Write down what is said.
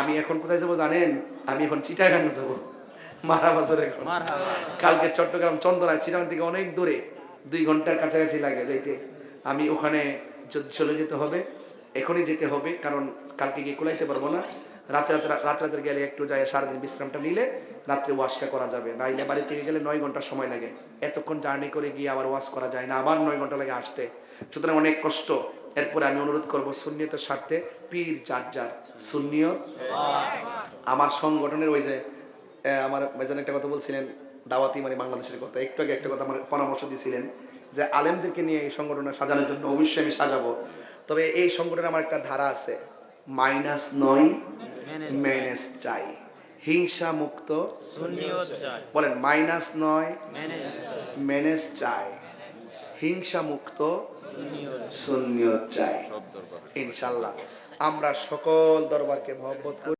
আমি এখন কোথায় যাবো জানেন? আমি এখন চিটাগাং যাবো, মারা বছর। এখন কালকে চট্টগ্রাম চন্দনায়, চিটাগাং থেকে অনেক দূরে, 2 ঘন্টার কাছাকাছি লাগে যাইতে। আমি ওখানে চলে যেতে হবে, এখনই যেতে হবে, কারণ কালকে গিয়ে কুলাইতে পারবো না। রাতে গেলে একটু যায়, সারাদিন বিশ্রামটা নিলে রাত্রে ওয়াশটা করা যাবে, নাইলে বাড়ি থেকে গেলে 9 ঘন্টা সময় লাগে। এতক্ষণ জার্নি করে গিয়ে আবার ওয়াশ করা যায় না, আবার 9 ঘন্টা লাগে আসতে, সুতরাং অনেক কষ্ট। এরপরে আমি অনুরোধ করবো সুন্নিয়তের স্বার্থে, পীর যার যার সুন্নিয়ত। আমার সংগঠনের ওই যে আমার ভাইজান একটা কথা বলছিলেন, দাওয়াতি মানে বাংলাদেশের কথা, একটু আগে একটা কথা আমার পরামর্শ দিয়েছিলেন যে আলেমদেরকে নিয়ে এই সংগঠনটা সাজানোর জন্য। অবশ্যই আমি সাজাবো, তবে এই সংগঠনের আমার একটা ধারা আছে, -9 ম্যানেজ চাই, হিংসা মুক্ত। বলেন -9 ম্যানেজ চাই, হিংসা মুক্ত সুন্নিয়ত চাই। ইনশাআল্লাহ আমরা সকল দরবারকে মহব্বত করি।